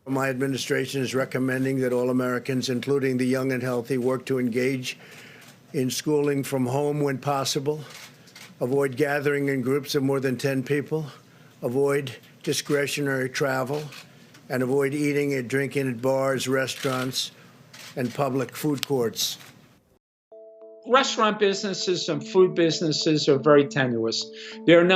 My administration is recommending that all Americans, including the young and healthy, work to engage in schooling from home when possible, avoid gathering in groups of more than 10 people, avoid discretionary travel, and avoid eating and drinking at bars, restaurants, and public food courts. Restaurant businesses and food businesses are very tenuous. They don't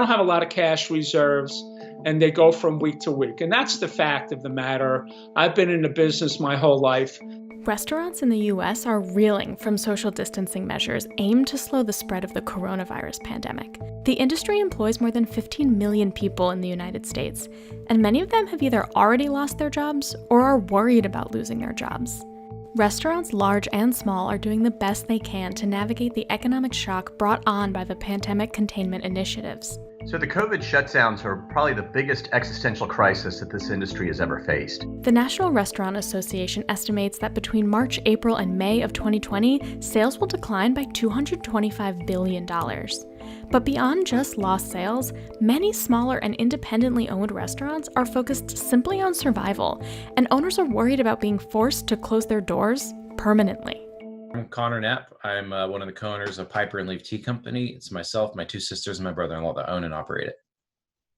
have a lot of cash reserves, and they go from week to week. And that's the fact of the matter. I've been in the business my whole life. Restaurants in the U.S. are reeling from social distancing measures aimed to slow the spread of the coronavirus pandemic. The industry employs more than 15 million people in the United States, and many of them have either already lost their jobs or are worried about losing their jobs. Restaurants, large and small, are doing the best they can to navigate the economic shock brought on by the pandemic containment initiatives. So the COVID shutdowns are probably the biggest existential crisis that this industry has ever faced. The National Restaurant Association estimates that between March, April, and May of 2020, sales will decline by $225 billion. But beyond just lost sales, many smaller and independently owned restaurants are focused simply on survival, and owners are worried about being forced to close their doors permanently. I'm Connor Knapp. I'm one of the co-owners of Piper and Leaf Tea Company. It's myself, my two sisters, and my brother-in-law that own and operate it.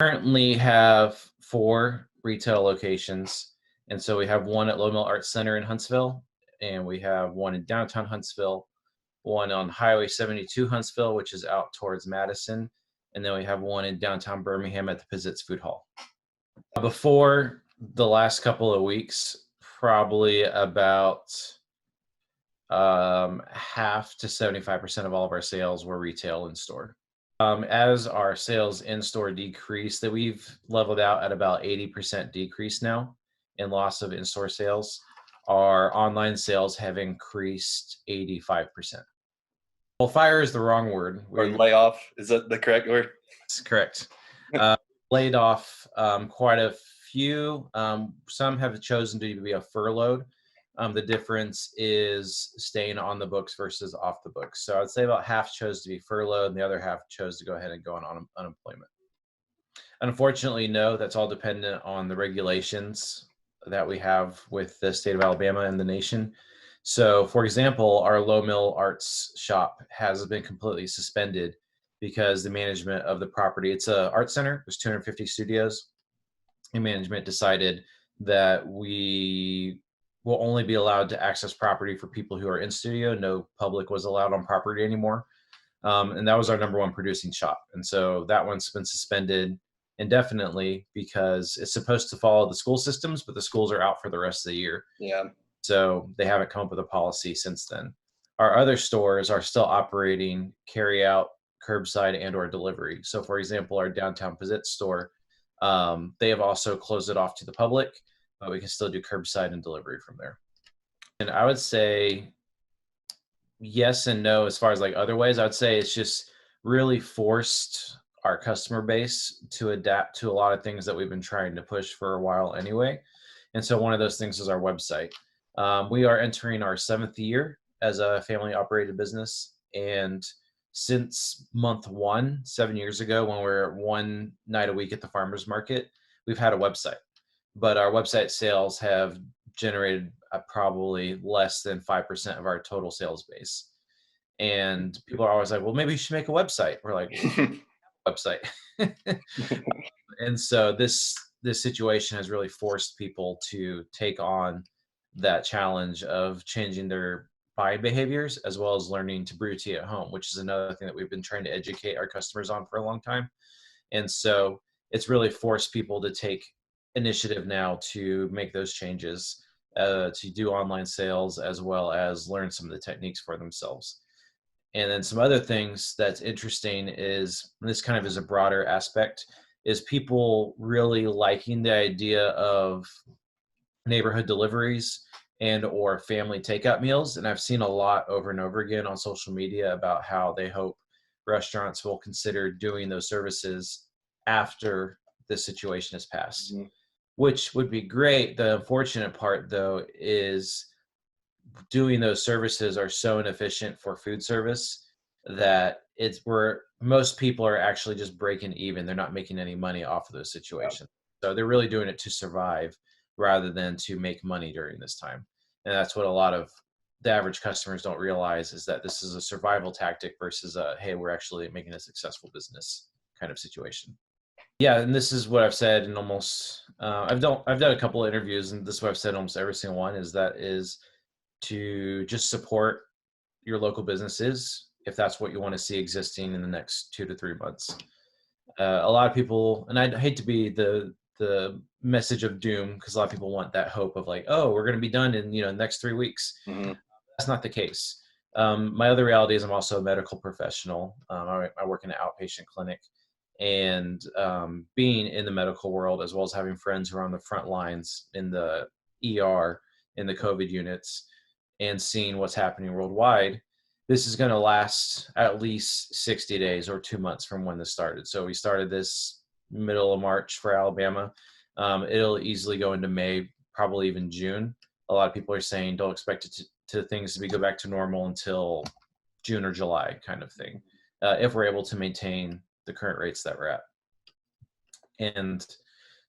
Currently have 4 retail locations. And so we have one at Low Mill Arts Center in Huntsville, and we have one in downtown Huntsville, one on Highway 72 Huntsville, which is out towards Madison. And then we have one in downtown Birmingham at the Pizzitz Food Hall. Before the last couple of weeks, probably about half to 75% of all of our sales were retail in store. As our sales in store decrease, that we've leveled out at about 80% decrease now in loss of in-store sales. Our online sales have increased 85%. Well, fire is the wrong word. Or layoff, is that the correct word? That's correct. Laid off quite a few. Some have chosen to be a furloughed. The difference is staying on the books versus off the books. So I'd say about half chose to be furloughed and the other half chose to go ahead and go on unemployment. Unfortunately, no, that's all dependent on the regulations that we have with the state of Alabama and the nation. So for example, our Low Mill Arts shop has been completely suspended because the management of the property, it's an art center, there's 250 studios, and management decided that we will only be allowed to access property for people who are in studio. No public was allowed on property anymore. And that was our number one producing shop. And so that one's been suspended indefinitely because it's supposed to follow the school systems, but the schools are out for the rest of the year. Yeah. So they haven't come up with a policy since then. Our other stores are still operating carry out, curbside, and or delivery. So for example, our downtown Pizzitz store, they have also closed it off to the public, but we can still do curbside and delivery from there. And I would say yes and no as far as like other ways. I would say it's just really forced our customer base to adapt to a lot of things that we've been trying to push for a while anyway. And so one of those things is our website. We are entering our 7th year as a family operated business. And since month 1, 7 years ago, when we were one night a week at the farmer's market, we've had a website. But our website sales have generated probably less than 5% of our total sales base. And people are always like, well, maybe you should make a website. We're like, website. And so this situation has really forced people to take on that challenge of changing their buying behaviors, as well as learning to brew tea at home, which is another thing that we've been trying to educate our customers on for a long time. And so it's really forced people to take initiative now to make those changes, to do online sales, as well as learn some of the techniques for themselves. And then some other things that's interesting is, and this kind of is a broader aspect, is people really liking the idea of neighborhood deliveries and or family takeout meals. And I've seen a lot over and over again on social media about how they hope restaurants will consider doing those services after this situation has passed, which would be great. The unfortunate part, though, is doing those services are so inefficient for food service that it's where most people are actually just breaking even. They're not making any money off of those situations. So they're really doing it to survive rather than to make money during this time. And that's what a lot of the average customers don't realize, is that this is a survival tactic versus a, hey, we're actually making a successful business kind of situation. Yeah, and this is what I've said in almost I've done a couple of interviews, and this is what I've said in almost every single one, is to just support your local businesses if that's what you want to see existing in the next 2 to 3 months. A lot of people, and I hate to be the message of doom, because a lot of people want that hope of like, oh, we're going to be done in the next 3 weeks. Mm-hmm. That's not the case. My other reality is I'm also a medical professional. I work in an outpatient clinic, and being in the medical world, as well as having friends who are on the front lines in the ER, in the COVID units, and seeing what's happening worldwide, this is going to last at least 60 days or 2 months from when this started. So we started this middle of March for Alabama. It'll easily go into May, probably even June. A lot of people are saying don't expect it to things to go back to normal until June or July kind of thing, if we're able to maintain the current rates that we're at. And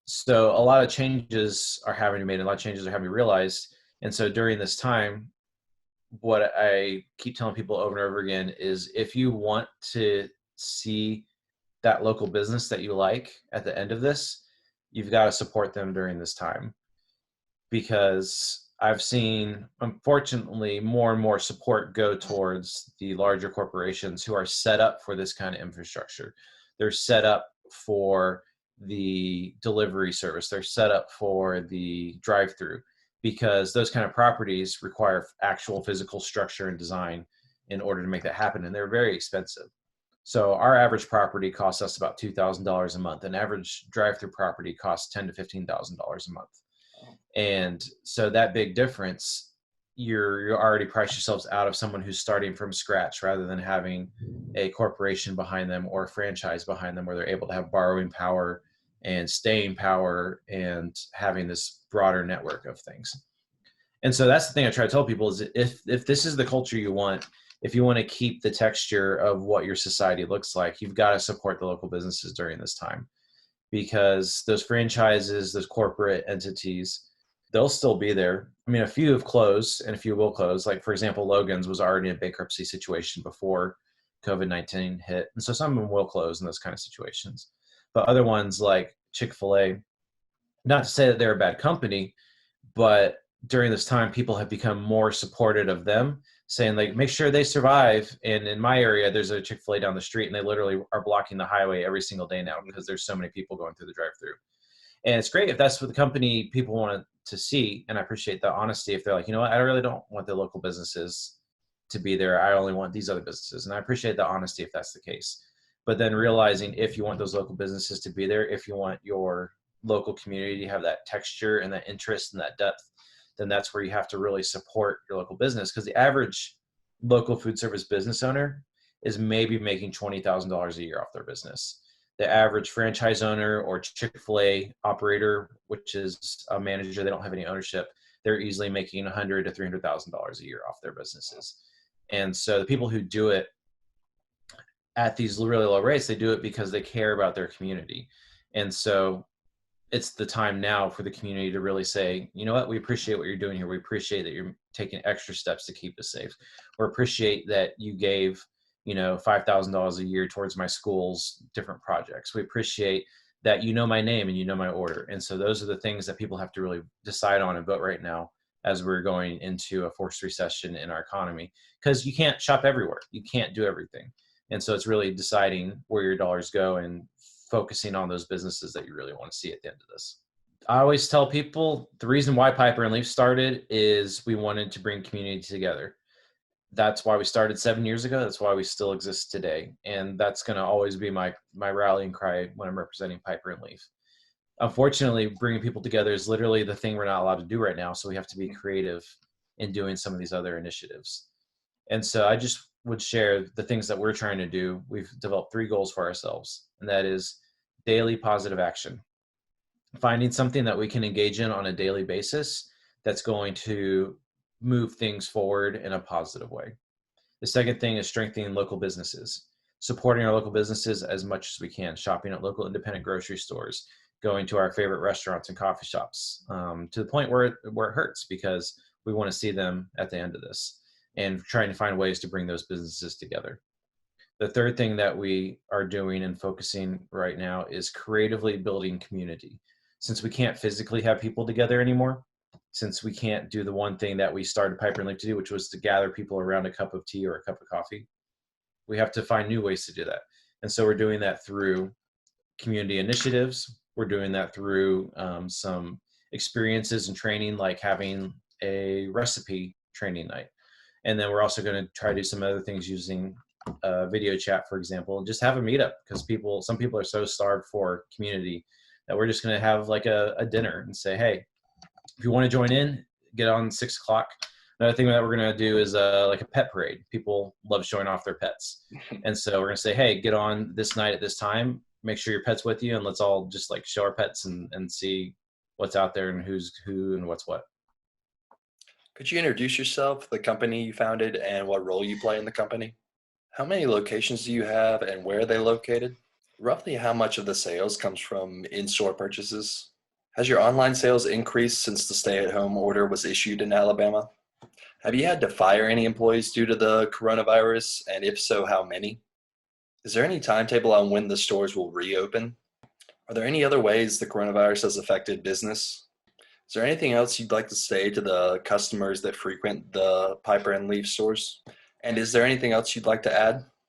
so a lot of changes are having to be made, and a lot of changes are having to be realized. And so during this time, what I keep telling people over and over again is, if you want to see that local business that you like at the end of this, you've got to support them during this time. Because I've seen, unfortunately, more and more support go towards the larger corporations who are set up for this kind of infrastructure. They're set up for the delivery service. They're set up for the drive-through, because those kind of properties require actual physical structure and design in order to make that happen. And they're very expensive. So our average property costs us about $2,000 a month. An average drive-through property costs $10,000 to $15,000 a month. And so that big difference, you're already priced yourselves out of someone who's starting from scratch, rather than having a corporation behind them or a franchise behind them, where they're able to have borrowing power and staying power and having this broader network of things. And so that's the thing I try to tell people, is if this is the culture you want, if you want to keep the texture of what your society looks like, you've got to support the local businesses during this time, because those franchises, those corporate entities, they'll still be there. I mean, a few have closed and a few will close. Like, for example, Logan's was already in a bankruptcy situation before COVID-19 hit. And so some of them will close in those kind of situations. But other ones like Chick-fil-A, not to say that they're a bad company, but during this time, people have become more supportive of them, saying like, make sure they survive. And in my area, there's a Chick-fil-A down the street, and they literally are blocking the highway every single day now because there's so many people going through the drive-through. And it's great if that's what the company people want to see. And I appreciate the honesty if they're like, you know what, I really don't want the local businesses to be there. I only want these other businesses. And I appreciate the honesty if that's the case. But then realizing, if you want those local businesses to be there, if you want your local community to have that texture and that interest and that depth, then that's where you have to really support your local business. Because the average local food service business owner is maybe making $20,000 a year off their business. The average franchise owner or Chick-fil-A operator, which is a manager, they don't have any ownership, they're easily making $100,000 to $300,000 a year off their businesses. And so the people who do it at these really low rates, they do it because they care about their community. And so it's the time now for the community to really say, you know what, we appreciate what you're doing here. We appreciate that you're taking extra steps to keep us safe. We appreciate that you gave, $5,000 a year towards my school's different projects. We appreciate that you know my name and you know my order. And so those are the things that people have to really decide on and vote right now, as we're going into a forced recession in our economy, because you can't shop everywhere. You can't do everything. And so it's really deciding where your dollars go and focusing on those businesses that you really want to see at the end of this. I always tell people the reason why Piper and Leaf started is we wanted to bring community together. That's why we started 7 years ago. That's why we still exist today. And that's going to always be my rallying cry when I'm representing Piper and Leaf. Unfortunately, bringing people together is literally the thing we're not allowed to do right now. So we have to be creative in doing some of these other initiatives. And so I just would share the things that we're trying to do. We've developed 3 goals for ourselves, and that is daily positive action. Finding something that we can engage in on a daily basis that's going to move things forward in a positive way. The second thing is strengthening local businesses, supporting our local businesses as much as we can, shopping at local independent grocery stores, going to our favorite restaurants and coffee shops, to the point where it hurts, because we want to see them at the end of this, and trying to find ways to bring those businesses together. The third thing that we are doing and focusing right now is creatively building community. Since we can't physically have people together anymore, since we can't do the one thing that we started Piper and Leaf to do, which was to gather people around a cup of tea or a cup of coffee, we have to find new ways to do that. And so we're doing that through community initiatives. We're doing that through some experiences and training, like having a recipe training night. And then we're also going to try to do some other things using video chat, for example, and just have a meetup, because some people are so starved for community that we're just going to have like a dinner and say, hey, if you want to join in, get on 6 o'clock. Another thing that we're going to do is like a pet parade. People love showing off their pets. And so we're going to say, hey, get on this night at this time, make sure your pet's with you, and let's all just like show our pets and see what's out there and who's who and what's what. Could you introduce yourself, the company you founded, and what role you play in the company? How many locations do you have and where are they located? Roughly how much of the sales comes from in-store purchases? Has your online sales increased since the stay-at-home order was issued in Alabama? Have you had to fire any employees due to the coronavirus, and if so, how many? Is there any timetable on when the stores will reopen? Are there any other ways the coronavirus has affected business? Is there anything else you'd like to say to the customers that frequent the Piper and Leaf stores? And is there anything else you'd like to add?